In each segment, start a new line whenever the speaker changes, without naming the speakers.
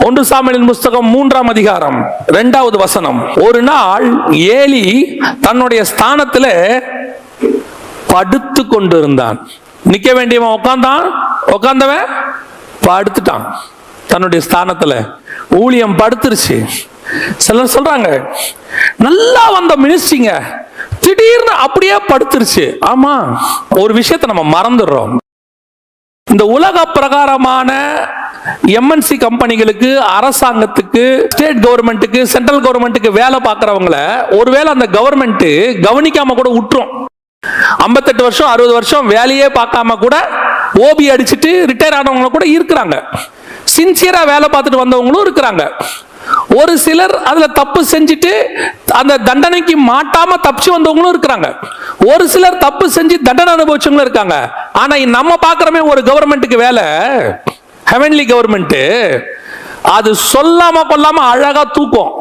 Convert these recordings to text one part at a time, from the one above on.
1 சாமுவேலின் புஸ்தகம் 3ஆம் அதிகாரம் 2வது வசனம். ஒரு நாள் ஏலி தன்னுடைய ஸ்தானத்தில் படுத்து கொண்டிருந்தான். நிக்க வேண்டியவன் உட்கார்ந்தவன் படுத்துட்டான். தன்னுடைய ஸ்தானத்துல ஊழியம் படுத்துருச்சு. சிலர் சொல்றாங்க, நல்லா வந்த மினிஸ்ட்ரிங்க திடீர்னு அப்படியே படுத்துருச்சு. ஆமா, ஒரு விஷயத்தை நம்ம மறந்துடுறோம். இந்த உலக பிரகாரமான எம்என்சி கம்பெனிகளுக்கு, அரசாங்கத்துக்கு, ஸ்டேட் கவர்மெண்ட்டுக்கு, சென்ட்ரல் கவர்மெண்ட்டுக்கு வேலை பார்க்கறவங்கள ஒருவேளை அந்த கவர்மெண்ட் கவனிக்காம கூட விட்டுரும். 58 வருஷம் 60 வருஷம் வேலையே பார்க்காம கூட ஓபி அடிச்சுட்டு ரிட்டையர் ஆனவங்க கூட இருக்கிறாங்க. சின்சியரா வேலை பார்த்துட்டு வந்தவங்களும் இருக்கிறாங்க. ஒரு சிலர் அதுல தப்பு செஞ்சுட்டு அந்த தண்டனைக்கு மாட்டாம தப்பிச்சு வந்தவங்களும் இருக்கிறாங்க. ஒரு சிலர் தப்பு செஞ்சு தண்டனை அனுபவிச்சவங்களும் இருக்காங்க. ஆனா நம்ம பார்க்கிறோமே ஒரு கவர்மெண்ட்டுக்கு வேலை, ஹெவன்லி கவர்மெண்ட், அது சொல்லாம கொள்ளாம அழகா தூக்கும்,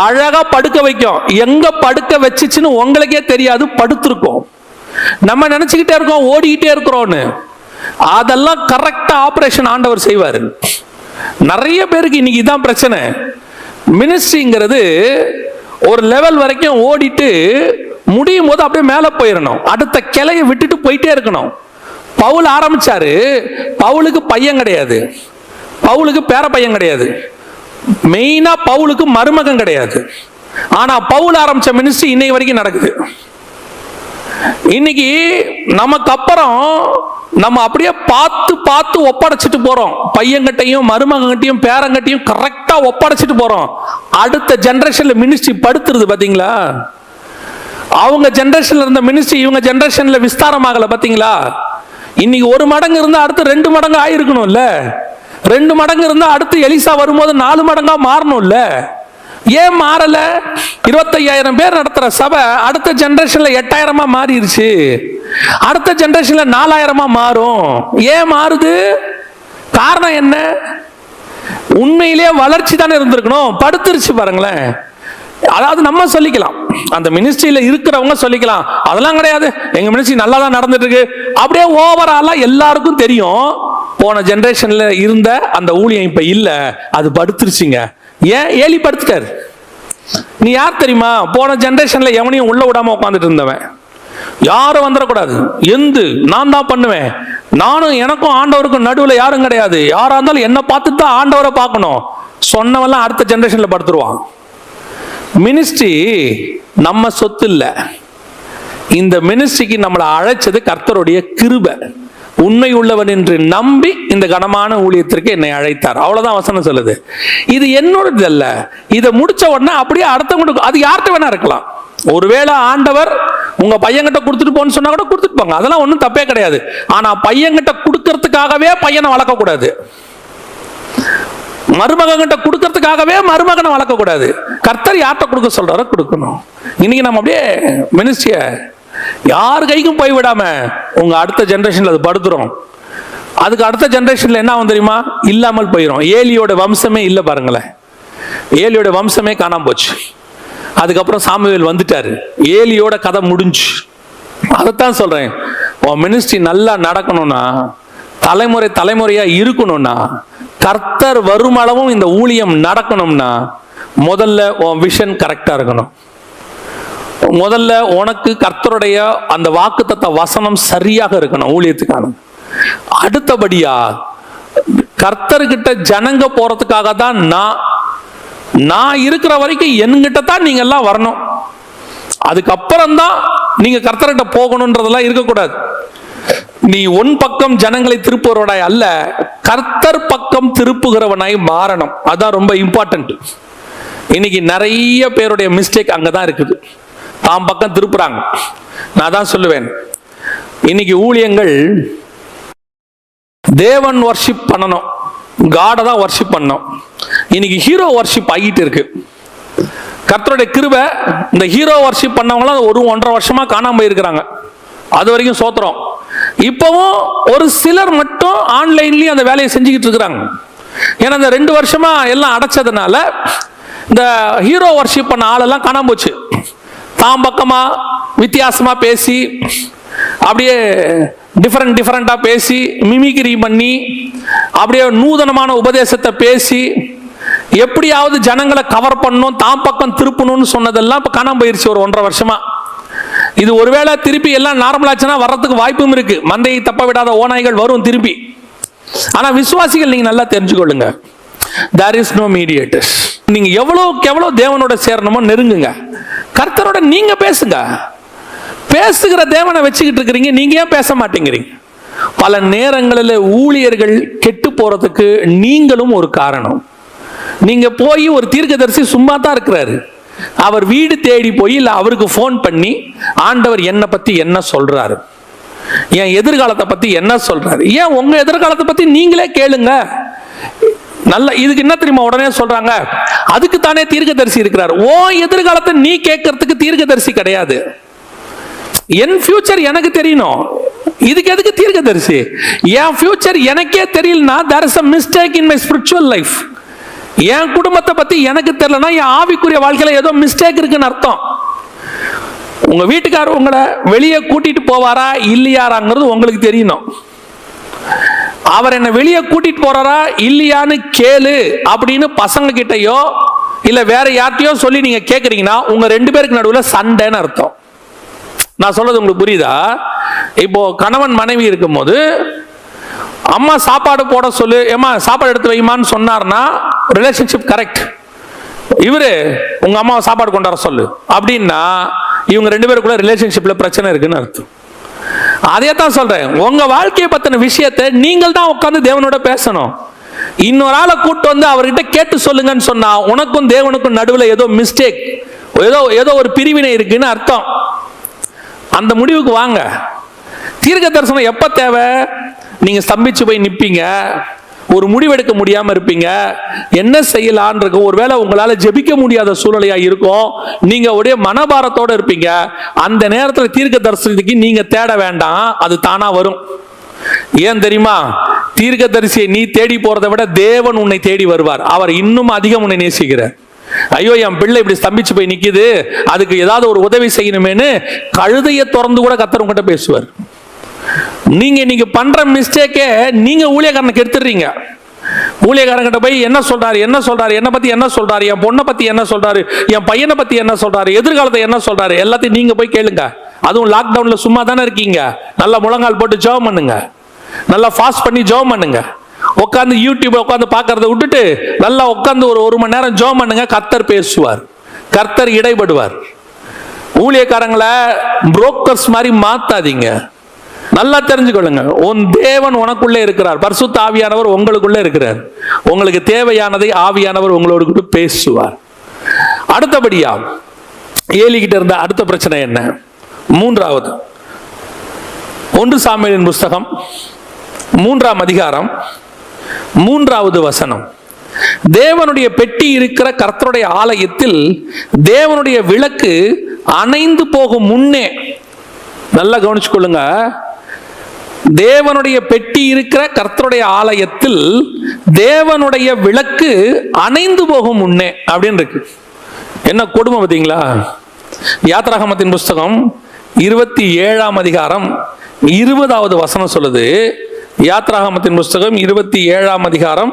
அழகா படுக்க வைக்கும். எங்க படுக்க வச்சுச்சுன்னு உங்களுக்கே தெரியாது, படுத்திருக்கும். நம்ம நினைச்சுக்கிட்டே இருக்கோம் ஓடிக்கிட்டே இருக்கிறோம்னு. அதெல்லாம் கரெக்டா ஆபரேஷன் ஆண்டவர் செய்வாரு. நிறைய பேருக்கு இன்னைக்கு இதான் பிரச்சனை. மினிஸ்ட்ரிங்கிறது ஒரு லெவல் வரைக்கும் ஓடிட்டு முடியும் போது அப்படியே மேல போயிடணும், அடுத்த கிளையை விட்டுட்டு போயிட்டே இருக்கணும். பவுல் ஆரம்பிச்சாரு, பவுலுக்கு பையன் கிடையாது, பவுலுக்கு பேர பையன் கிடையாது, மெயினா பவுலுக்கு மருமகன் கிடையாது. ஆனா பவுல் ஆரம்பிச்ச மினிஸ்ட்ரி இன்னைக்கு வரைக்கும் நடக்குது. இன்னைக்கு நமக்கு அப்புறம் நம்ம அப்படியே பார்த்து பார்த்து ஒப்படைச்சிட்டு போறோம். பையன்கிட்டையும் மருமகன்கிட்டையும் பேரங்கிட்டையும் கரெக்டா ஒப்படைச்சிட்டு போறோம். அடுத்த ஜெனரேஷன்ல மினிஸ்ட்ரி படுத்துருது பாத்தீங்களா? அவங்க ஜெனரேஷன்ல இருந்த மினிஸ்ட்ரி இவங்க ஜெனரேஷன்ல விஸ்தாரமாகல பாத்தீங்களா? இன்னைக்கு 1 மடங்கு இருந்தா அடுத்து 2 மடங்கு ஆயிருக்கணும்ல. 2 மடங்கு இருந்தா அடுத்து எலிசா வரும்போது 4 மடங்கா மாறணும்ல. ஏன் மாறல? 25,000 பேர் நடத்துற சபை அடுத்த ஜெனரேஷன்ல 8,000 மாறிடுச்சு, அடுத்த ஜெனரேஷன்ல 4,000 மாறும். ஏன் மாறுது? காரணம் என்ன? உண்மையிலேயே வளர்ச்சி தானே இருந்திருக்கணும், படுத்துருச்சு பாருங்களேன். அதாவது நம்ம சொல்லிக்கலாம், அந்த மினிஸ்ட்ரியில இருக்கிறவங்க சொல்லிக்கலாம், அதெல்லாம் கிடையாது, எங்க மினிஸ்ட்ரி நல்லா தான் நடந்துட்டு இருக்கு. அப்படியே ஓவராலா எல்லாருக்கும் தெரியும், போன ஜெனரேஷன்ல இருந்த அந்த ஊழியம் இப்ப இல்ல, அது படுத்துருச்சுங்க. ஏன்? ஏலி படுத்துட்டாரு. நீ யார் தெரியுமா? போன ஜெனரேஷன்ல எவனையும் உள்ள விடாம உட்காந்துட்டு இருந்தவன். யாரும் வந்துடக்கூடாது, எந்து நான் தான் பண்ணுவேன், நானும் எனக்கும் ஆண்டவருக்கும் நடுவில் யாரும் கிடையாது, யாரா இருந்தாலும் என்ன பார்த்துட்டு தான் ஆண்டவரை பார்க்கணும் சொன்னவெல்லாம் அடுத்த ஜெனரேஷன்ல படுத்துருவான். மினிஸ்ட்ரி நம்ம சொத்து இல்ல. இந்த மினிஸ்ட்ரிக்கு நம்மளை அழைச்சது கர்த்தருடைய கிருபை. உண்மை உள்ளவன் என்று நம்பி இந்த கனமான ஊழியத்திற்கு என்னை அழைத்தார். அவ்வளவுதான் வசனம் சொல்லுது. இது என்னோடது அல்ல. இதை முடிச்ச உடனே அப்படியே அடுத்தவங்களுக்கு, அது யார்கிட்ட வேணா இருக்கலாம். ஒருவேளை ஆண்டவர் உங்க பையன்கிட்ட கொடுத்துட்டு போன்னு சொன்னா கூட கொடுத்துட்டு போங்க, அதெல்லாம் ஒன்றும் தப்பே கிடையாது. ஆனா பையன்கிட்ட கொடுக்கறதுக்காகவே பையனை வளர்க்கக்கூடாது, மருமகன்கிட்ட கொடுக்கறதுக்காகவே மருமகனை வளர்க்கக்கூடாது. கர்த்தர் யார்கிட்ட கொடுக்க சொல்றாரோ கொடுக்கணும். இன்னைக்கு நம்ம அப்படியே மினிஸ்ட்ரிய யார் கைக்கும் போய் விடாம உங்க அடுத்த ஜெனரேஷன்ல அது படுத்துரும். அதுக்கு அடுத்த ஜெனரேஷன்ல என்ன ஆகும் தெரியுமா? இல்லாமல் போயிடும். ஏலியோட வம்சமே இல்லை பாருங்களேன், ஏலியோட வம்சமே காணாம போச்சு. அதுக்கப்புறம் சாமுவேல் வந்துட்டாரு, ஏலியோட கதை முடிஞ்சு. அதைத்தான் சொல்றேன், உன் மினிஸ்ட்ரி நல்லா நடக்கணும்னா, தலைமுறை தலைமுறையா இருக்கணும்னா, கர்த்தர் வரும் அளவும் இந்த ஊழியம் நடக்கணும்னா, முதல்ல உன் விஷன் கரெக்டா இருக்கணும். முதல்ல உனக்கு கர்த்தருடைய அந்த வாக்குத்தத்த வசனம் சரியாக இருக்கணும் ஊழியத்துக்கான. அடுத்தபடியா கர்த்தர்கிட்ட ஜனங்க போறதுக்காக தான் நான் இருக்கிற வரைக்கும் என்கிட்ட தான் நீங்க எல்லாம் வரணும். அதுக்கப்புறம் தான் நீங்க கர்த்தர்கிட்ட போகணும்ன்றதெல்லாம் இருக்கக்கூடாது. நீ உன் பக்கம் ஜனங்களை திருப்புகிறவனாய் அல்ல, கர்த்தர் பக்கம் திருப்புகிறவனாய் மாறணும். அதான் ரொம்ப இம்பார்ட்டன்ட். இன்னைக்கு நிறைய பேருடைய மிஸ்டேக் அங்கதான் இருக்குது, தாம் பக்கம் திருப்புறாங்க. நான் தான் சொல்லுவேன், இன்னைக்கு ஊழியங்கள் தேவன் வர்ஷிப் பண்ணணும், காடை தான் வர்ஷிப் பண்ணணும். இன்னைக்கு ஹீரோ வர்ஷிப் ஆகிட்டு இருக்கு. கர்த்தருடைய கிருபை, இந்த ஹீரோ வர்ஷிப் பண்ணவங்களாம் 1-1.5 வருஷமா காணாம போயிருக்கிறாங்க. அது வரைக்கும் சோத்திரம். இப்பவும் ஒரு சிலர் மட்டும் ஆன்லைன்லயும் அந்த வேலையை செஞ்சுக்கிட்டு இருக்கிறாங்க. ஏன்னா இந்த 2 வருஷமா எல்லாம் அடைச்சதுனால இந்த ஹீரோ வர்ஷிப் பண்ண ஆளெல்லாம் காணாம போச்சு. தாம் பக்கமா வித்தியாசமா பேசி அப்படியே டிஃபரெண்டா பேசி மிமிக்ரி பண்ணி அப்படியே நூதனமான உபதேசத்தை பேசி எப்படியாவது ஜனங்களை கவர் பண்ணணும், தான் பக்கம் திருப்பணும்னு சொன்னதெல்லாம் இப்ப காணாம போயிருச்சு ஒரு 1.5 வருஷமா. இது ஒருவேளை திருப்பி எல்லாம் நார்மலாச்சுன்னா வர்றதுக்கு வாய்ப்பும் இருக்கு. மந்தையை தப்ப விடாத ஓநாய்கள் வரும் திருப்பி. ஆனா விசுவாசிகள் நீங்க நல்லா தெரிஞ்சுக்கொள்ளுங்க, there is no mediators. நீங்க எவ்வளவுக்கு எவ்வளவு தேவனோட சேரணுமோ நெருங்குங்க. கர்த்தரோட நீங்க பேசுங்க. பேசுகிற தேவனை வச்சுக்கிட்டு இருக்கிறீங்க, நீங்க ஏன் பேச மாட்டேங்கிறீங்க? பல நேரங்களில் ஊழியர்கள் கெட்டு போறதுக்கு நீங்களும் ஒரு காரணம். நீங்க போய் ஒரு தீர்க்கதரிசி சும்மா தான் இருக்கிறாரு, அவர் வீடு தேடி போய் இல்ல அவருக்கு போன் பண்ணி ஆண்டவர் என்னை பத்தி என்ன சொல்றாரு, என் எதிர்காலத்தை பத்தி என்ன சொல்றாரு, ஏன் உங்க எதிர்காலத்தை பத்தி நீங்களே கேளுங்க. நல்ல இதுக்கு என்ன தெரியுமா உடனே சொல்றாங்க, அதுக்கு தானே தீர்க்கதரிசி இருக்கிறார். ஓ எதிர்காலத்தை நீ கேட்கறதுக்கு தீர்க்கதரிசி கிடையாது. என் ஃபியூச்சர் எனக்கு தெரியணும், இதுக்கு எதுக்கு தீர்க்கதரிசி? என் ஃபியூச்சர் எனக்கே தெரியலனா there is a mistake in my spiritual life. என் குடும்பத்தை பத்தி எனக்கு தெரியலனா என் ஆவிக்குரிய வாழ்க்கையில ஏதோ மிஸ்டேக் இருக்குன்னு அர்த்தம். உங்க வீட்டுக்காரர் உங்களை வெளியே கூட்டிட்டு போவாரா இல்லையாராங்கிறது உங்களுக்கு தெரியணும். அவர் என்ன வெளியே கூட்டிட்டு போறாரா இல்லையான்னு கேளு அப்படின்னு பசங்க கிட்டயோ இல்ல வேற யார்ட்டையோ சொல்லி நீங்க கேக்குறீங்கன்னா உங்க 2 பேருக்கு நடுவில் சண்டைன்னு அர்த்தம். நான் சொல்றது உங்களுக்கு புரியுதா? இப்போ கணவன் மனைவி இருக்கும் போது அம்மா சாப்பாடு போட சொல்லு, ஏமா சாப்பாடு எடுத்து வைமான்னு சொன்னார்னா ரிலேஷன்ஷிப் கரெக்ட். இவரு உங்க அம்மாவை சாப்பாடு கொண்டாட சொல்லு அப்படின்னா இவங்க 2 பேருக்குள்ள ரிலேஷன்ஷிப்ல பிரச்சனை இருக்குன்னு அர்த்தம். அதே தான் சொல்றேன், உங்க வாழ்க்கையை பத்தின விஷயத்தை நீங்கள் தான் உட்கார்ந்து தேவனோட பேசணும். இன்னொரு ஆளை கூட்டு வந்து அவர்கிட்ட கேட்டு சொல்லுங்கன்னு சொன்னா உனக்கும் தேவனுக்கும் நடுவில் ஏதோ மிஸ்டேக், ஏதோ ஒரு பிரிவினை இருக்குன்னு அர்த்தம். அந்த முடிவுக்கு வாங்க. தீர்க்க தரிசனம் எப்ப தேவை? நீங்க ஸ்தம்பிச்சு போய் நிப்பீங்க, ஒரு முடிவெடுக்க முடியாம இருப்பீங்க, என்ன செய்யலான் இருக்கும், ஒருவேளை உங்களால ஜெபிக்க முடியாத சூழ்நிலையா இருக்கும், நீங்க உடைய மனபாரத்தோட இருப்பீங்க. அந்த நேரத்தில் தீர்க்க தரிசனத்துக்கு நீங்க தேட வேண்டாம், அது தானா வரும். ஏன் தெரியுமா? தீர்க்க தரிசியை நீ தேடி போறதை விட தேவன் உன்னை தேடி வருவார். அவர் இன்னும் அதிகம் உன்னை நேசிக்கிறார். ஐயோ என் பிள்ளை இப்படி ஸ்தம்பிச்சு போய் நிக்குது, அதுக்கு ஏதாவது ஒரு உதவி செய்யணுமேனு கழுதையை திறந்து கூட கர்த்தர் உங்ககிட்ட பேசுவார். நீங்க பண்ற மிஸ்டேக்கே நீங்க ஊழியக்காரனுக்கு எடுத்துறீங்க. ஊழியக்காரங்கிட்ட போய் என்ன சொல்றாரு, என்ன பத்தி என்ன சொல்றாரு, என் பொண்ணை பத்தி என்ன சொல்றாரு, என் பையனை பத்தி என்ன சொல்றாரு, எதிர்காலத்தை என்ன சொல்றாரு, எல்லாத்தையும் நீங்க போய் கேளுங்க. அதுவும் லாக்டவுன்ல சும்மா தானே இருக்கீங்க, நல்லா முழங்கால் போட்டு ஜெபம் பண்ணுங்க, நல்லா ஃபாஸ்ட் பண்ணி ஜெபம் பண்ணுங்க. உட்காந்து யூடியூப் உட்காந்து பார்க்கறத விட்டுட்டு நல்லா உட்காந்து ஒரு மணி நேரம் ஜெபம் பண்ணுங்க. கர்த்தர் பேசுவார், கர்த்தர் இடைபடுவார். ஊழியக்காரங்களை புரோக்கர்ஸ் மாதிரி மாத்தாதீங்க. நல்லா தெரிஞ்சுக்கொள்ளுங்க, உன் தேவன் உனக்குள்ளே இருக்கிறார், பரிசுத்த ஆவியானவர் உங்களுக்குள்ளே இருக்கிறார். உங்களுக்கு தேவையானதை ஆவியானவர் உங்களோடு கூட பேசுவார். அடுத்தபடியா ஏலிகிட்ட இருந்த அடுத்த பிரச்சனை என்ன? 3வது 1 சாமுவேலின் புஸ்தகம் 3ஆம் அதிகாரம் 3வது வசனம். தேவனுடைய பெட்டி இருக்கிற கர்த்தருடைய ஆலயத்தில் தேவனுடைய விளக்கு அணைந்து போகும் முன்னே, நல்லா கவனிச்சுக்கொள்ளுங்க, தேவனுடைய பெட்டி இருக்கிற கர்த்தருடைய ஆலயத்தில் தேவனுடைய விளக்கு அணைந்து போகும் முன்னே அப்படின்னு இருக்கு. என்ன கொடுமை பார்த்தீங்களா? யாத்ராகமத்தின் புஸ்தகம் 27ஆம் அதிகாரம் 20வது வசனம் சொல்லுது. யாத்ராகமத்தின் புஸ்தகம் 27ஆம் அதிகாரம்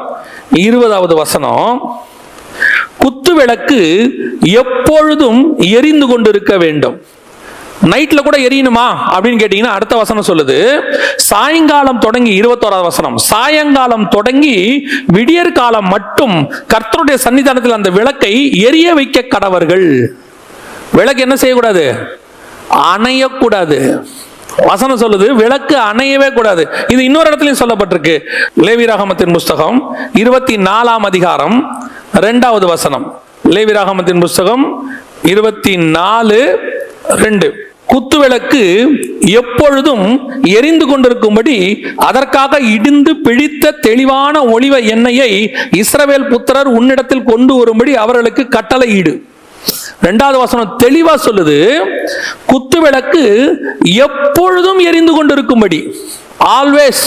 20வது வசனம், குத்து விளக்கு எப்பொழுதும் எரிந்து கொண்டிருக்க வேண்டும். நைட்ல கூட எரியணுமா அப்படின்னு கேட்டீங்கன்னா அடுத்த வசனம் சொல்லுது, சாயங்காலம் தொடங்கி 21வது வசனம், சாயங்காலம் தொடங்கி விடியற் காலம் மட்டும் கர்த்தருடைய சன்னிதானத்தில் அந்த விளக்கை எரிய வைக்க கடவர்கள். விளக்கு என்ன செய்யக்கூடாது? அணையக்கூடாது. வசனம் சொல்லுது விளக்கு அணையவே கூடாது. இது இன்னொரு இடத்துலயும் சொல்லப்பட்டிருக்கு. லேவியராகமத்தின் புஸ்தகம் 24ஆம் அதிகாரம் 2வது வசனம். லேவியராகமத்தின் புஸ்தகம் 24:2, குத்துவிளக்கு எப்பொழுதும் எரிந்து கொண்டிருக்கும்படி அதற்காக இடிந்து பிழித்த தெளிவான ஒளிவ எண்ணெயை இஸ்ரவேல் புத்திரர் உன்னிடத்தில் கொண்டு வரும்படி அவர்களுக்கு கட்டளையிடு. 2வது வசனம் தெளிவா சொல்லுது, குத்துவிளக்கு எப்பொழுதும் எரிந்து கொண்டிருக்கும்படி, ஆல்வேஸ்.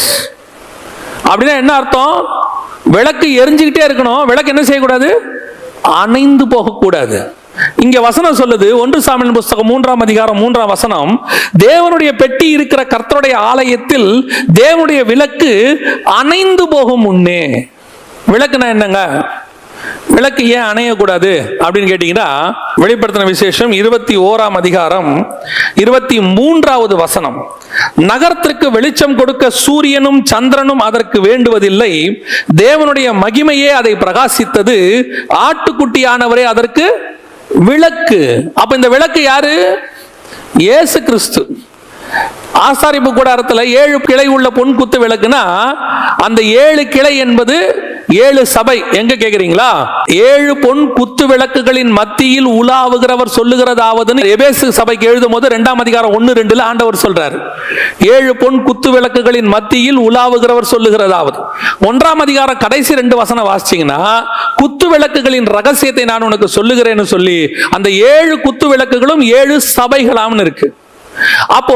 அப்படின்னா என்ன அர்த்தம்? விளக்கு எரிஞ்சுக்கிட்டே இருக்கணும். விளக்கு என்ன செய்யக்கூடாது? அணைந்து போகக்கூடாது. இங்க வசனம் சொல்லுது, 1 சாமுவேல் புஸ்தகம் 3ஆம் அதிகாரம் 3ஆம் வசனம், தேவனுடைய பெட்டி இருக்கிற கர்த்தருடைய ஆலயத்தில் தேவனுடைய விளக்கு அணைந்து போகும் முன்னே. விளக்குனா என்னங்க? விளக்கு ஏன் அணையக்கூடாது அப்படின்னு கேட்டீங்கன்னா, வெளிப்படுத்தின விசேஷம் 21ஆம் அதிகாரம் 23வது வசனம், நகரத்திற்கு வெளிச்சம் கொடுக்க சூரியனும் சந்திரனும் அதற்கு வேண்டுவதில்லை, தேவனுடைய மகிமையே அதை பிரகாசித்தது, ஆட்டுக்குட்டியானவரே அதற்கு விளக்கு. அப்ப இந்த விளக்கு யாரு? இயேசு கிறிஸ்து. ஆசாரிப்பு கூடாரத்தில் 7 கிளை உள்ள பொன் குத்து விளக்குனா, அந்த 7 கிளை என்பது 7 சபை. எங்க கேக்குறீங்களா? 7 பொன் குத்து விளக்குகளின் மத்தியில் உலாவுகிறவர் சொல்லுகிறதாவது எபேசு சபைக்கு எழுதும் போது 2ஆம் அதிகாரம் 1-2 ஆண்டவர் சொல்றாரு, 7 பொன் குத்து விளக்குகளின் மத்தியில் உலாவுகிறவர் சொல்லுகிறதாவது. 1ஆம் அதிகாரம் கடைசி 2 வசனம் வாசிச்சீங்கன்னா, குத்து விளக்குகளின் ரகசியத்தை நான் உனக்கு சொல்லுகிறேன்னு சொல்லி அந்த 7 குத்து விளக்குகளும் 7 சபைகளாம்னு இருக்கு. அப்போ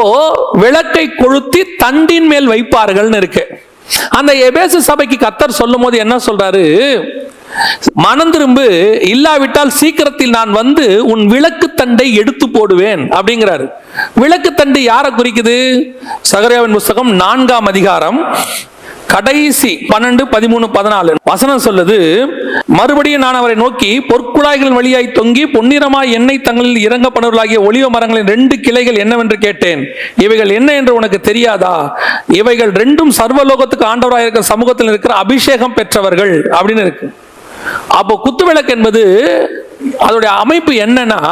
விளக்கை கொளுத்தி தண்டின் மேல் வைப்பார்கள்னு இருக்கு. அந்த எபேசு சபைக்கு கர்த்தர் சொல்லும் போது என்ன சொல்றாரு? மனம் திரும்பு, இல்லாவிட்டால் சீக்கிரத்தில் நான் வந்து உன் விளக்கு தண்டை எடுத்து போடுவேன் அப்படிங்கிறாரு. விளக்கு தண்டு யாரை குறிக்குது? சகரியாவின் புஸ்தகம் 4ஆம் அதிகாரம் கடைசி 12, 13, 14 வசனம் சொல்லுது, மறுபடியும் நான் அவரை நோக்கி, பொற்குழாய்களின் வழியாய் தொங்கி பொன்னிறமாய் எண்ணெய் தங்களில் இறங்கப்படுவர்களாகிய ஒலிவ மரங்களின் 2 கிளைகள் என்னவென்று கேட்டேன். இவைகள் என்ன என்று உனக்கு தெரியாதா? இவைகள் 2ம் சர்வலோகத்துக்கு ஆண்டவராக இருக்கிற சமூகத்தில் இருக்கிற அபிஷேகம் பெற்றவர்கள் அப்படின்னு இருக்கு. அப்போ குத்துவிளக்கு என்பது அதோடைய அமைப்பு என்னன்னா,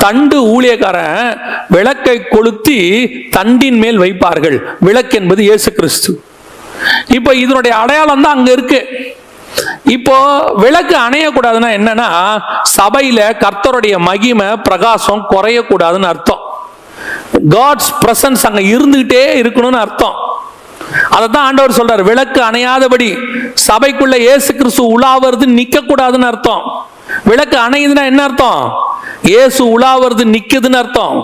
தண்டு ஊழியக்காரன் விளக்கை கொளுத்தி தண்டின் மேல் வைப்பார்கள். விளக்கு என்பது இயேசு கிறிஸ்து. இப்போ இதனுடைய அடையாளம் தான் அங்க இருக்கு. இப்போ விளக்கு அணையக்கூடாதுன்னா என்னன்னா, சபையில கர்த்தருடைய மகிமை பிரகாசம் குறையக்கூடாதுன்னு அர்த்தம். காட்ஸ் பிரசன்ஸ் அங்க இருந்துகிட்டே இருக்கணும்னு அர்த்தம். அதைத்தான் ஆண்டவர் சொல்றாரு, விளக்கு அணையாதபடி சபைக்குள்ள இயேசு கிறிஸ்து உலாவது நிக்க கூடாதுன்னு அர்த்தம். விளக்கு அணையுதுன்னா என்ன அர்த்தம்? இயேசு உலாவது நிக்குதுன்னு அர்த்தம்.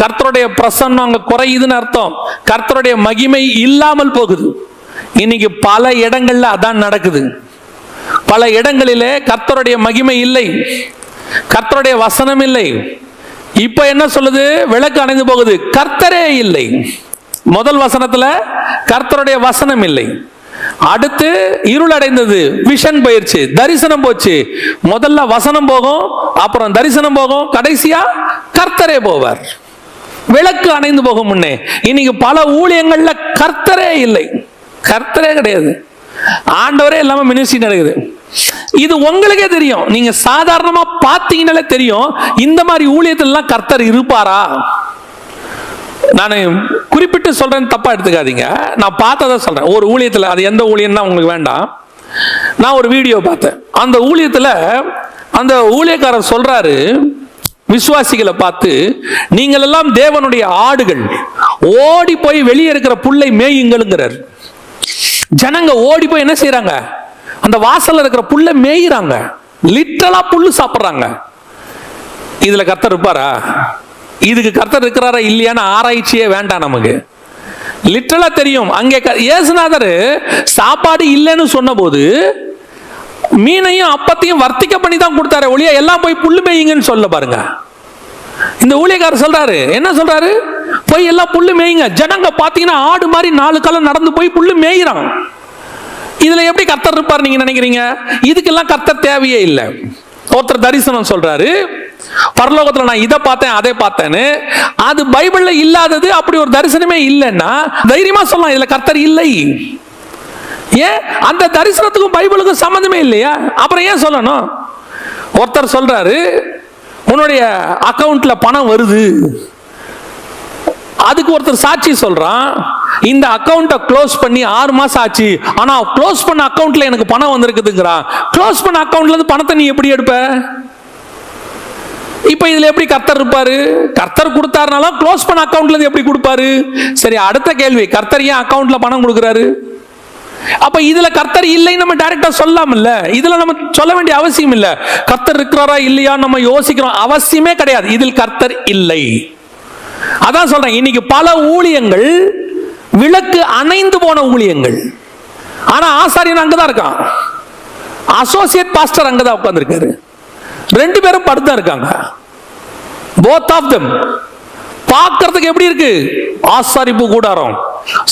கர்த்தருடைய பிரசன்னம் அங்க குறையுதுன்னு அர்த்தம். கர்த்தருடைய மகிமை இல்லாமல் போகுது. இன்னைக்கு பல இடங்கள்ல அதான் நடக்குது. பல இடங்களிலே கர்த்தருடைய மகிமை இல்லை, கர்த்தருடைய வசனம் இல்லை. இப்ப என்ன சொல்லுது? விளக்கு அணைந்து போகுது, கர்த்தரே இல்லை. முதல் வசனத்துல கர்த்தருடைய வசனம் இல்லை. அடுத்து இருள் அடைந்தது, விஷன் போயிருச்சு, தரிசனம் போச்சு. முதல்ல வசனம் போகும், அப்புறம் தரிசனம் போகும், கடைசியா கர்த்தரே போவார். விளக்கு அணைந்து போகும் முன்னே. இன்னைக்கு பல ஊழியங்கள்ல கர்த்தரே இல்லை, கர்த்தரே கிடையாது, ஆண்டவரே இல்லாம மினிஸ்ட்ரி நடக்குது. இது உங்களுக்கே தெரியும், நீங்க சாதாரணமா பார்த்தீங்கன்னாலே தெரியும், இந்த மாதிரி ஊழியத்திலாம் கர்த்தர் இருப்பாரா? நான் குறிப்பிட்டு சொல்றேன், தப்பா எடுத்துக்காதீங்க. நான் பார்த்ததை சொல்றேன். ஒரு ஊழியத்தில், அது எந்த ஊழியம் தான் உங்களுக்கு வேண்டாம், நான் ஒரு வீடியோ பார்த்தேன். அந்த ஊழியத்தில் அந்த ஊழியக்காரர் சொல்றாரு, விசுவாசிகளை பார்த்து, நீங்கள் எல்லாம் தேவனுடைய ஆடுகள், ஓடி போய் வெளியே இருக்கிற புல்லை மேயுங்கள்ங்கிறார். ஜனங்க ஓடி போய் என்ன செய்யறாங்க? அந்த வாசல்ல இருக்கிற புல்லை மேயிறாங்க, லிட்டரலா புல்லு சாப்பிடுறாங்க. இதுல கர்த்தர் இருப்பாரா? இதுக்கு கர்த்தர் இருக்கிறாரா இல்லையான்னு ஆராய்ச்சியே வேண்டாம் நமக்கு. லிட்டரலா தெரியும். அங்கே இயேசுநாதர் சாப்பாடு இல்லைன்னு சொன்ன போது மீனையும் அப்பத்தையும் வர்த்திக்க பண்ணி தான் கொடுத்தாரு ஒழிய எல்லாம் போய் புல்லு மேயுங்கன்னு சொல்ல பாருங்க. இந்த ஊழியக்காரர் சொல்றாரு, என்ன சொல்றாரு? போய் எல்லாம் புல்லு மேயுங்க. ஜனங்க பாத்தீங்கன்னா ஆடு மாதிரி 4 காலம் நடந்து போய் புல்லு மேயிறான். இதுல எப்படி கர்த்தர் இருப்பார் நீங்க நினைக்கிறீங்க? இதுக்கெல்லாம் கர்த்தர் தேவையே இல்லை. ஒருத்தர் தரிசனம் சொல்றாரு, பரலோகத்துல நான் இதை பார்த்தேன் அதை பார்த்தேன்னு. அது பைபிள்ல இல்லாதது. அப்படி ஒரு தரிசனமே இல்லைன்னா தைரியமா சொல்லலாம் இதுல கர்த்தர் இல்லை. ஏன்? அந்த தரிசனத்துக்கும் பைபிளுக்கும் சம்பந்தமே இல்லையா? அப்புறம் ஏன் சொல்லணும்? ஒருத்தர் சொல்றாரு, உன்னுடைய அக்கவுண்ட்ல பணம் வருது. அதுக்கு ஒருத்தர் சாட்சி சொல்றான், இந்த அக்கவுண்ட்டை க்ளோஸ் பண்ணி 6 மாசம் ஆச்சு, ஆனா க்ளோஸ் பண்ண அக்கவுண்ட்ல எனக்கு பணம் வந்திருக்குதுங்கிறான். க்ளோஸ் பண்ண அக்கவுண்ட்ல இருந்து பணத்தை நீ எப்படி எடுப்ப? இப்ப இதுல எப்படி கர்த்தர் இருப்பாரு? கர்த்தர் கொடுத்தாருனாலும் க்ளோஸ் பண்ண அக்கவுண்ட்ல இருந்து எப்படி கொடுப்பாரு? சரி, அடுத்த கேள்வி, கர்த்தர் ஏன் அக்கவுண்ட்ல பணம் கொடுக்குறாரு? அப்ப இதுல கர்த்தர் இல்லைன்னு நம்ம டைரக்டா சொல்லாமல்ல. இதுல நம்ம சொல்ல வேண்டிய அவசியம் இல்ல. கர்த்தர் இருக்கிறாரா இல்லையா நம்ம யோசிக்கிறோம் அவசியமே கிடையாது. இதில் கர்த்தர் இல்லை. அதான் சொல்றேன், இன்னைக்கு பல ஊழியங்கள் விளக்கு அணைந்து போன ஊழியங்கள். ஆனா ஆசாரியன் அங்கதான் இருக்கான், அசோசியேட் பாஸ்டர் அங்கதான் உட்கார்ந்திருக்காரு. ரெண்டு பேரும் படுத்தா இருக்காங்க. both of them பார்க்கிறதுக்கு எப்படி இருக்கு? ஆசாரிப்பு கூடாரம்,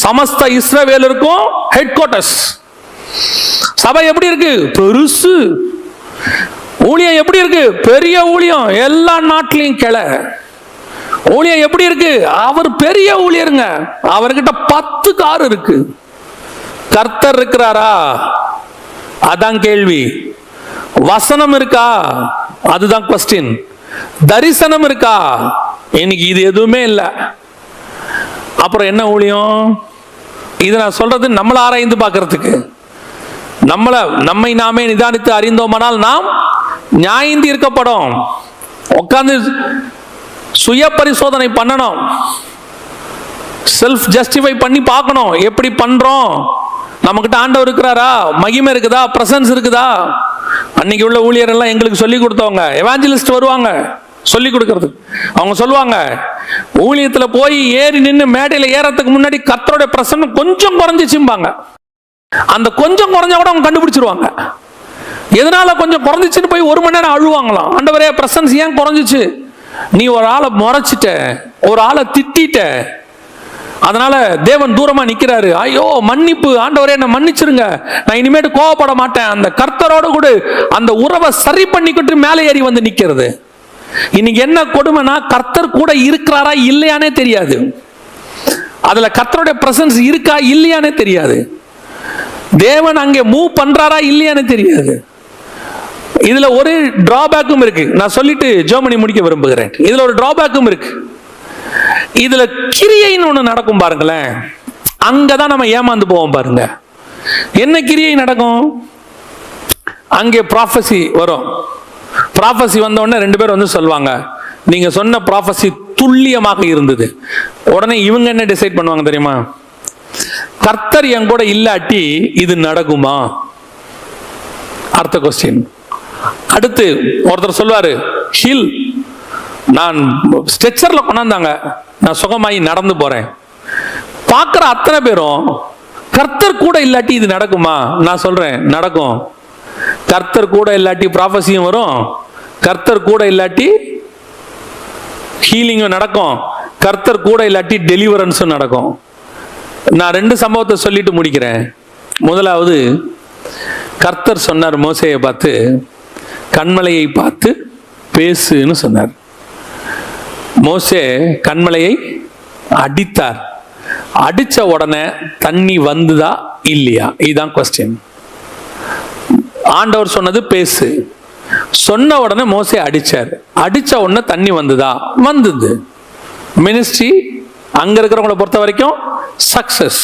சமஸ்த இஸ்ரவேலருக்கும் ஹெட் குவார்ட்டர்ஸ். சபை எப்படி இருக்கு? பெருசு. ஊழியம் எப்படி இருக்கு? பெரிய ஊழியம், எல்லா நாட்டிலையும் கிளை. ஊழியம் எப்படி இருக்கு? அவர் பெரிய ஊழியருங்க, அவர்கிட்ட 10 கார் இருக்கு. கர்த்தர் இருக்கிறாரா? அதான் கேள்வி. வசனம் இருக்கா? அதுதான் கொஸ்டின். தரிசனம் இருக்கா? இன்னைக்கு இது எதுவுமே இல்லை. அப்புறம் என்ன ஊழியம்? இது நான் சொல்றது நம்மளை ஆராய்ந்து பார்க்கறதுக்கு. நம்மை நாமே நிதானித்து அறிந்தோமானால் நாம் நியாயந்தி இருக்கப்படும். உட்கார்ந்து சுய பரிசோதனை பண்ணணும், செல்ஃப் ஜஸ்டிஃபை பண்ணி பார்க்கணும். எப்படி பண்றோம்? நம்மகிட்ட ஆண்டவர் இருக்கிறாரா? மகிமை இருக்குதா? பிரசன்ஸ் இருக்குதா? அன்னைக்கு உள்ள ஊழியர் எல்லாம் எங்களுக்கு சொல்லி கொடுத்தவங்க எவாஞ்சலிஸ்ட் வருவாங்க சொல்லி கொடுக்கறது. அவங்க சொல்லுவாங்க, ஊழியத்துல போய் ஏறி நின்று மேடையில ஏறத்துக்கு முன்னாடி கர்த்தருடைய பிரசன்னம் கொஞ்சம் குறைஞ்சிச்சும்பாங்க. அந்த கொஞ்சம் குறைஞ்சா கூட அவங்க கண்டுபிடிச்சிருவாங்க. எதனால கொஞ்சம் குறைஞ்சிச்சுன்னு போய் 1 மணி நேரம் அழுவாங்களாம். ஆண்டவரே பிரசன்ஸ் ஏன் குறைஞ்சிச்சு? நீ ஒரு ஆளை முறைச்சிட்ட, ஒரு ஆளை திட்டிட்ட, அதனால தேவன் தூரமா நிக்கிறாரு. ஐயோ மன்னிப்பு ஆண்டவரே, என்ன மன்னிச்சிருங்க, நான் இனிமேட்டு கோவப்பட மாட்டேன். அந்த கர்த்தரோட கூட அந்த உறவை சரி பண்ணிக்கிட்டு மேலே ஏறி வந்து நிக்கிறது. இன்னைக்கு என்ன கொடுமைனா, கர்த்தர் கூட இருக்கிறாரா இல்லையானே தெரியாது. அதுல கர்த்தருடைய பிரசன்ஸ் இருக்கா இல்லையானே தெரியாது. தேவன் அங்கே மூவ் பண்றாரா இல்லையானே தெரியாது. இதுல ஒரு டிராபேக்கும் இருக்கு. நான் சொல்லிட்டு ஜெர்மனி முடிக்க விரும்புகிறேன். இதுல ஒரு டிராபேக்கும் இருக்கு. இதுல கிரியைன்னு ஒண்ணு நடக்கும் பாருங்களேன். அங்கதான் நம்ம ஏமாந்து போவோம் பாருங்க. என்ன கிரியை நடக்கும்? அங்கே ப்ராஃபசி வரும். ப்ராஃபசி வந்த உடனே 2 பேர் வந்து சொல்லுவாங்க, நீங்க சொன்ன ப்ராஃபசி துல்லியமாக இருந்தது. உடனே இவங்க என்ன டிசைட் பண்ணுவாங்க தெரியுமா? கர்த்தர் என் கூட இல்லாட்டி இது நடக்குமா? அடுத்த கொஸ்டின். அடுத்து ஒருத்தர் சொல்வாரு, ஹில் நான் ஸ்ட்ரெச்சர்ல கொண்டாந்தாங்க, நான் சுகமாயி நடந்து போறேன். பார்க்கிற அத்தனை பேரும் கர்த்தர் கூட இல்லாட்டி இது நடக்குமா? நான் சொல்றேன் நடக்கும். கர்த்தர் கூட இல்லாட்டி ப்ராஃபஸியும் வரும், கர்த்தர் கூட இல்லாட்டி ஹீலிங்கும் நடக்கும், கர்த்தர் கூட இல்லாட்டி டெலிவரன்ஸும் நடக்கும். நான் 2 சம்பவத்தை சொல்லிட்டு முடிக்கிறேன். முதலாவது, கர்த்தர் சொன்னார் மோசேயை பார்த்து, கண்மலையை பார்த்து பேசுன்னு சொன்னார். மோசே கண்மலையை அடித்தார். அடிச்ச உடனே தண்ணி வந்துதா இல்லையா? இதுதான் கொஸ்டின். ஆண்டவர் சொன்னது பேசு, சொன்ன உடனே மோசே அடிச்சார். அடிச்ச உடனே தண்ணி வந்துதா? வந்தது. மினிஸ்ட்ரி அங்க இருக்கிறவங்களை பொறுத்த வரைக்கும் சக்சஸ்.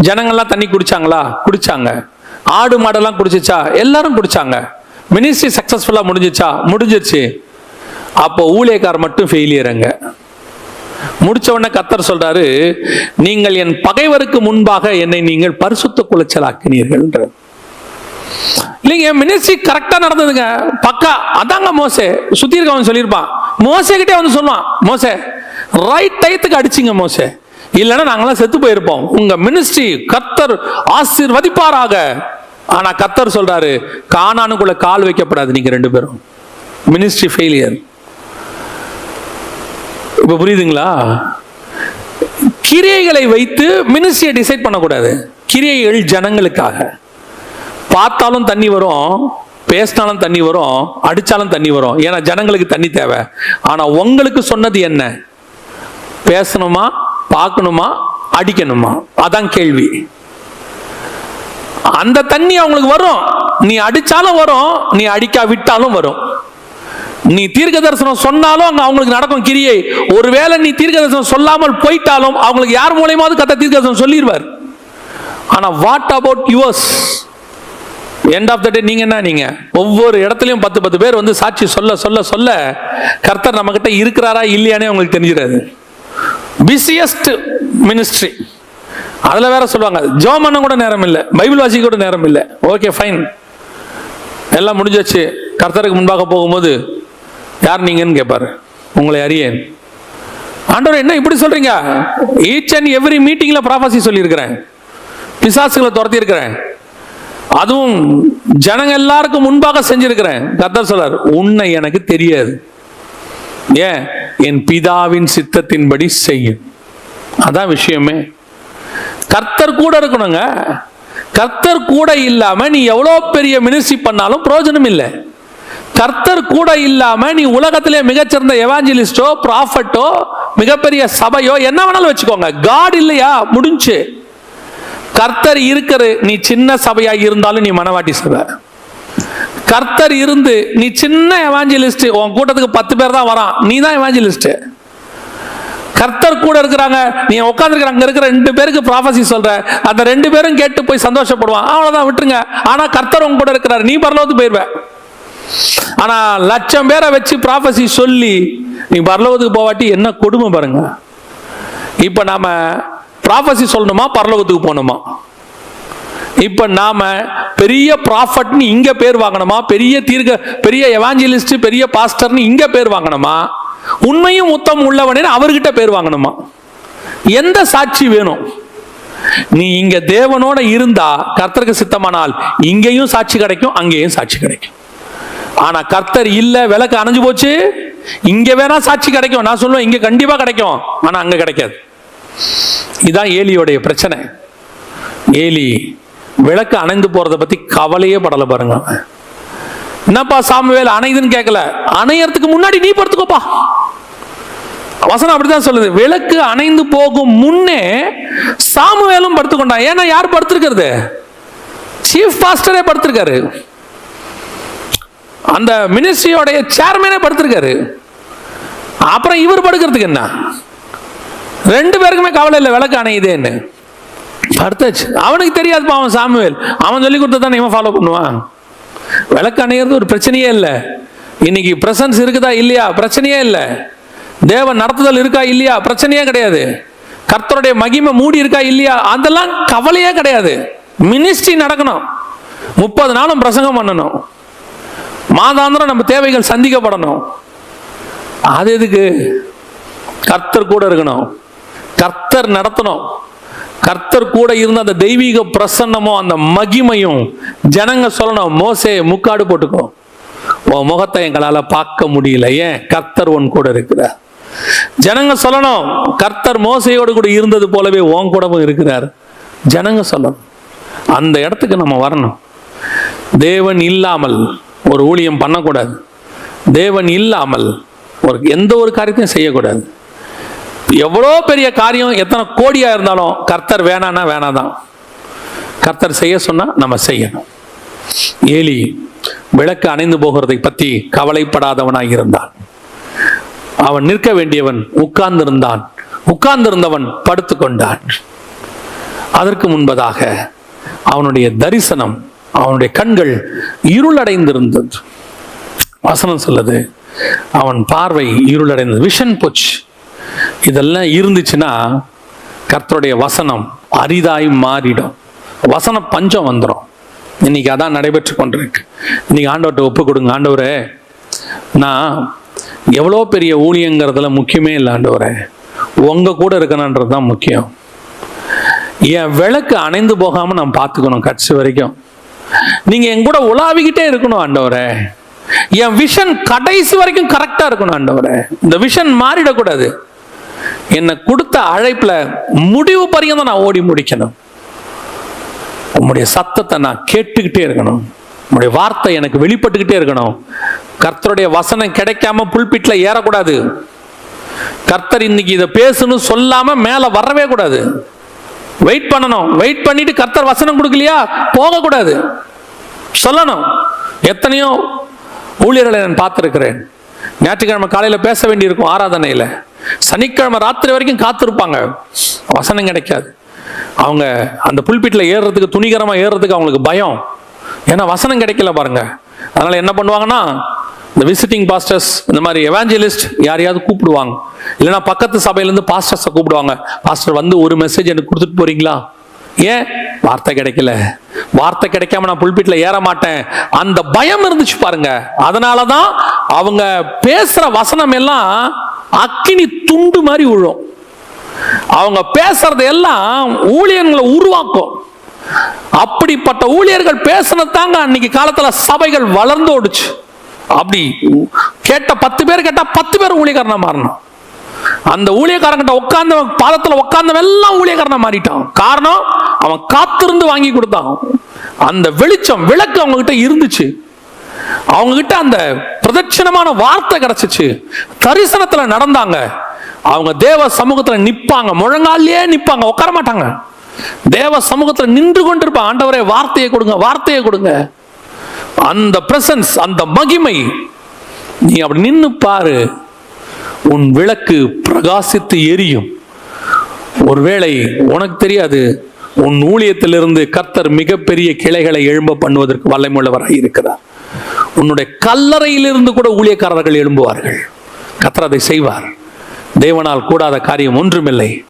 ஜனங்கள்லாம் தண்ணி குடிச்சாங்களா? குடிச்சாங்க. ஆடு மாடெல்லாம் குடிச்சிச்சா? எல்லாரும் குடிச்சாங்க. மினிஸ்ட்ரி சக்சஸ்ஃபுல்லா முடிஞ்சிச்சா? முடிஞ்சிருச்சு. அப்போ ஊழியக்கார் மட்டும் ஃபெயிலியருங்க. முடிச்ச உடனே கர்த்தர் சொல்றாரு, நீங்கள் என் பகைவருக்கு முன்பாக என்னை நீங்கள் பரிசுத்த குலைச்சலாக்கினீர்கள். இல்லைங்க, மினிஸ்ட்ரி கரெக்டா நடந்ததுங்க, பக்கா. அதாங்க மோசே. சுத்தி இருக்கவன் சொல்லியிருப்பான், மோசே கிட்டே வந்து சொல்லுவான், மோசே ரைட் டயத்துக்கு அடிச்சிங்க மோசே, இல்லைன்னா நாங்களாம் செத்து போயிருப்போம். உங்க மினிஸ்ட்ரி கர்த்தர் ஆசீர்வதிப்பாராக. ஆனா கர்த்தர் சொல்றாரு, கானானுக்குள்ள கால் வைக்கப்படாது நீங்க 2 பேரும். Ministry failure. இப்ப புரியுதுங்களா? கிரியைகளை வைத்து மினிஸ்ட்ரியை டிசைட் பண்ணக்கூடாது. கிரியைகள் ஜனங்களுக்காக. பார்த்தாலும் தண்ணி வரும், பேசினாலும் தண்ணி வரும், அடிச்சாலும் தண்ணி வரும். ஏன்னா ஜனங்களுக்கு தண்ணி தேவை. ஆனா உங்களுக்கு சொன்னது என்ன? பேசணுமா, பார்க்கணுமா, அடிக்கணுமா? அதான் கேள்வி. அந்த தண்ணி அவங்களுக்கு வரும். நீ அடிச்சாலும் வரும், நீ அடிக்கா விட்டாலும் வரும். நீ தீர்க்க தரிசனம் சொன்னாலும் அங்க அவங்களுக்கு நடக்கும் கிரியை. ஒருவேளை நீ தீர்க்க தரிசனம் சொல்லாமல் போயிட்டாலும் அவங்களுக்கு யார் மூலமாவது கர்த்தர் தீர்க்க தரிசனம் சொல்லிடுவார். ஆனா what about yours? End of the day நீங்க என்ன? நீங்க ஒவ்வொரு இடத்துலயும் 10 பேர் வந்து சாட்சி சொல்ல சொல்ல சொல்ல கர்த்தர் நம்ம கிட்ட இருக்கிறாரா இல்லையானே உங்களுக்கு தெரிஞ்சிடாது. Busiest ministry. அதுல வேற சொல்லுவாங்க, ஜெபம் பண்ண கூட நேரம் இல்லை, பைபிள் வாசிக்க கூட நேரம் இல்லை. ஓகே ஃபைன், எல்லாம் முடிஞ்சாச்சு. கர்த்தருக்கு முன்பாக போகும்போது யார் நீங்கன்னு கேட்பாரு, உங்களை அறியேன். ஆண்டவர் என்ன இப்படி சொல்றீங்க? ஈச் அண்ட் எவ்ரி மீட்டிங்ல ப்ராஃபஸி சொல்லியிருக்கிறேன், பிசாசுகளை துரத்தி இருக்கிறேன். அதுவும் ஜனங்க எல்லாருக்கும் முன்பாக செஞ்சிருக்கிறேன். கர்த்தர் சொல்றார், உன்னை எனக்கு தெரியாது. ஏன்? என் பிதாவின் சித்தத்தின்படி செய்யும். அதான் விஷயமே. கர்த்தர் கூட இருக்கணுங்க. கர்த்தர் கூட இல்லாம நீ எவ்வளவு பெரிய மினிஸ்ட்ரி பண்ணாலும் பிரயோஜனம் இல்லை. கர்த்தர் கூட இல்லாம நீ உலகத்திலே மிகச்சிறந்த எவாஞ்சலிஸ்டோ, ப்ராஃபட்டோ, மிகப்பெரிய சபையோ என்ன வேணாலும் வச்சுக்கோங்க, காட் இல்லையா, முடிஞ்சு. கர்த்தர் இருக்கிற நீ சின்ன சபையா இருந்தாலும் நீ மனவாட்டி சபை. கர்த்தர் இருந்து நீ சின்ன எவாஞ்சலிஸ்ட், உன் கூட்டத்துக்கு 10 பேர் தான் வரான், நீ தான் எவாஞ்சலிஸ்ட். கர்த்தர் கூட இருக்கிறாங்க, நீ உட்காந்துருக்கிற அங்க இருக்கிற 2 பேருக்கு ப்ராஃபசி சொல்ற, அந்த 2 பேரும் கேட்டு போய் சந்தோஷப்படுவான், அவ்வளவுதான், விட்டுருங்க. ஆனா கர்த்தர் உங்க கூட இருக்கிறார், நீ பரலோகத்துக்கு போயிருவ. ஆனா 1,00,000 பேரை வச்சு ப்ராஃபசி சொல்லி நீ பரலோகத்துக்கு போவாட்டி என்ன கொடுமை பாருங்க. இப்ப நாம ப்ராஃபசி சொல்லணுமா, பரலோகத்துக்கு போகணுமா? இப்ப நாம பெரிய ப்ராஃபட்னு இங்க பேர் வாங்கணுமா, பெரிய எவாஞ்சலிஸ்ட், பெரிய பாஸ்டர்னு இங்க பேர் வாங்கணுமா, உண்மையும் உத்தம் உள்ளவனே அவர்கிட்ட பேர் வாங்கணுமா? எந்த சாட்சி வேணும்? நீ இங்க தேவனோட இருந்தா கர்த்தருக்கு சித்தமானால் இங்கேயும் சாட்சி கிடைக்கும், அங்கேயும் சாட்சி கிடைக்கும். ஆனா கர்த்தர் இல்ல, விளக்கு அணைஞ்சு போச்சு, இங்க வேணா சாட்சி கிடைக்கும், நான் சொல்லுவேன் இங்க கண்டிப்பா கிடைக்கும், ஆனா அங்க கிடைக்காது. இதான் ஏலியோடைய பிரச்சனை. ஏலி விளக்கு அணைந்து போறதை பத்தி கவலையே படல பாருங்க. என்னப்பா சாமுவேல் அணைதுன்னு கேட்கல, அணையறதுக்கு முன்னாடி நீ படுத்துக்கோப்பா. வசனம் அப்படிதான் சொல்லுது. விளக்கு அணைந்து போகும் முன்னே சாமுவேலும் படுத்துக்கொண்டான். ஏன்னா யார் படுத்திருக்கிறது? சீஃப் பாஸ்டரே படுத்திருக்காரு, அந்த மினிஸ்ட்ரியோடைய சேர்மனே படுத்திருக்காரு. அப்புறம் இவர் படுக்கிறதுக்கு என்ன? 2 பேருக்குமே கவலை இல்லை விளக்கு அணையுதேன்னு, படுத்தாச்சு. அவனுக்கு தெரியாதுப்பா, அவன் சாமுவேல், அவன் சொல்லி கொடுத்ததானே இவன் ஃபாலோ பண்ணுவான். விளக்கு அணையிறது ஒரு பிரச்சனையே இல்லை. இன்னைக்கு பிரசன்ஸ் இருக்குதா இல்லையா, பிரச்சனையே இல்லை. தேவன் நடத்துதல் இருக்கா இல்லையா, பிரச்சனையே கிடையாது. கர்த்தருடைய மகிமை மூடி இருக்கா இல்லையா, அதெல்லாம் கவலையே கிடையாது. மினிஸ்ட்ரி நடக்கணும், 30 நாளும் பிரசங்கம் பண்ணணும், மாதாந்திரம் நம்ம தேவைகள் சந்திக்கப்படணும். அது எதுக்கு? கர்த்தர் கூட இருக்கணும், கர்த்தர் நடத்தணும். கர்த்தர் கூட இருந்த அந்த தெய்வீக பிரசன்னமும் அந்த மகிமையும் ஜனங்க சொல்லணும், மோசே முக்காடு போட்டுக்கோ, உன் முகத்தை எங்களால பார்க்க முடியல, ஏன்? கர்த்தர் உன் கூட இருக்கிறார். ஜனங்க சொல்லணும், கர்த்தர் மோசையோடு கூட இருந்தது போலவே உன் கூடவும் இருக்கிறார். ஜனங்க சொல்லணும். அந்த இடத்துக்கு நம்ம வரணும். தேவன் இல்லாமல் ஒரு ஊழியம் பண்ணக்கூடாது. தேவன் இல்லாமல் எந்த ஒரு காரியத்தையும் செய்யக்கூடாது. எவ்வளோ பெரிய காரியம், எத்தனை கோடியா இருந்தாலும் கர்த்தர் வேணான்னா வேணாதான். கர்த்தர் செய்ய சொன்னா நம்ம செய்யணும். ஏலி விளக்கு அணைந்து போகிறதை பற்றி கவலைப்படாதவனாய் இருந்தான். அவன் நிற்க வேண்டியவன் உட்கார்ந்திருந்தான், உட்கார்ந்திருந்தவன் படுத்துக்கொண்டான். அதற்கு முன்பதாக அவனுடைய தரிசனம், அவனுடைய கண்கள் இருளடைந்திருந்தது. வசனம் சொல்லுது, அவன் பார்வை இருளடைந்தது, விஷன் போச்சு. இதெல்லாம் இருந்துச்சுன்னா கர்த்தருடைய வசனம் அரிதாய் மாறிடும், வசன பஞ்சம் வந்துடும். இன்னைக்கு அதான் நடைபெற்று கொண்டிருக்கு. இன்னைக்கு ஆண்டவர்கிட்ட ஒப்பு கொடுங்க, ஆண்டவரே நான் எவ்வளோ பெரிய ஊழியங்கிறதுல முக்கியமே இல்லை, ஆண்டவரே உங்க கூட இருக்கணுன்றது தான் முக்கியம். என் விளக்கு அணைந்து போகாம நான் பார்த்துக்கணும் கடைசி வரைக்கும். நீங்க என் கூட உலாவிக்கிட்டே இருக்கணும் ஆண்டவரே. என் விஷன் கடைசி வரைக்கும் கரெக்டா இருக்கணும் ஆண்டவரே. இந்த விஷன் மாறிடக்கூடாது. என்னை கொடுத்த அழைப்புல முடிவு பரியந்தம் நான் ஓடி முடிக்கணும். உம்முடைய சத்தத்தை நான் கேட்டுக்கிட்டே இருக்கணும். உம்முடைய வார்த்தை எனக்கு வெளிப்பட்டுக்கிட்டே இருக்கணும். கர்த்தருடைய வசனம் கிடைக்காம புல்பிட்ல ஏறக்கூடாது. கர்த்தர் இன்னைக்கு இதை பேசணும் சொல்லாம மேல வரவே கூடாது. வெயிட் பண்ணணும். வெயிட் பண்ணிட்டு கர்த்தர் வசனம் கொடுக்கலையா போகக்கூடாது, சொல்லணும். எத்தனையோ ஊழியர்களை நான் பார்த்திருக்கிறேன். ஞாயிற்றுக்கிழமை காலையில பேச வேண்டியிருக்கும் ஆராதனையில, சனிக்கிழமை ராத்திரி வரைக்கும் காத்திருப்பாங்க, வசனம் கிடைக்காது. அவங்க அந்த புல்பிட்ல ஏறுறதுக்கு, துணிகரமா ஏறுறதுக்கு அவங்களுக்கு பயம். ஏன்னா வசனம் கிடைக்கல பாருங்க. அதனால என்ன பண்ணுவாங்கன்னா, இந்த விசிட்டிங் பாஸ்டர்ஸ், இந்த மாதிரி எவாஞ்சலிஸ்ட் யாரையாவது கூப்பிடுவாங்க, இல்லைன்னா பக்கத்து சபையிலேருந்து பாஸ்டர்ஸை கூப்பிடுவாங்க. பாஸ்டர் வந்து ஒரு மெசேஜ் எனக்கு கொடுத்துட்டு போறீங்களா? ஏன்? வார்த்தை கிடைக்கல. வார்த்தை கிடைக்காம நான் புல்பிட்ல ஏற மாட்டேன். அந்த பயம் இருந்துச்சு பாருங்க. அதனாலதான் அவங்க பேசுற வசனம் எல்லாம் அக்கினி துண்டு மாதிரி விழும். அவங்க பேசுறது எல்லாம் ஊழியர்களை உருவாக்கும். அப்படிப்பட்ட ஊழியர்கள் பேசினது தாங்க அன்னைக்கு காலத்துல சபைகள் வளர்ந்தோடுச்சு. அப்படி கேட்ட 10 பேர் கேட்டா 10 பேர் ஊழியக்காரனா மாறணும். அந்த ஊழியக்காரங்கிட்ட உட்கார்ந்த பாதத்துல உட்கார்ந்தவன் எல்லாம் ஊழியக்காரனா மாறிட்டான். காரணம், அவன் காத்திருந்து வாங்கி கொடுத்தான். அந்த வெளிச்சம் விளக்கு அவங்க கிட்ட இருந்துச்சு. அவங்க கிட்ட அந்த பிரதட்சணமான வார்த்தை கிடைச்சிச்சு. தரிசனத்துல நடந்தாங்க. அவங்க தேவ சமூகத்துல நிப்பாங்க, முழங்காலே நிப்பாங்க, உட்கார மாட்டாங்க. தேவ சமூகத்துல நின்று கொண்டிருப்பாங்க. ஆண்டவரே வார்த்தையை கொடுங்க, வார்த்தையை கொடுங்க. அந்த பிரசன்ஸ், அந்த மகிமை, நீ அப்படி நின்னு பாரு, உன் விளக்கு பிரகாசித்து எரியும். ஒருவேளை உனக்கு தெரியாது, உன் ஊழியத்திலிருந்து கர்த்தர் மிகப்பெரிய கிளைகளை எழும்ப பண்ணுவதற்கு வல்லமையுள்ளவராய் இருக்கிறார். உன்னுடைய கல்லறையிலிருந்து கூட ஊழியக்காரர்கள் எழும்புவார்கள். கர்த்தர் அதை செய்வார். தேவனால் கூடாத காரியம் ஒன்றுமில்லை.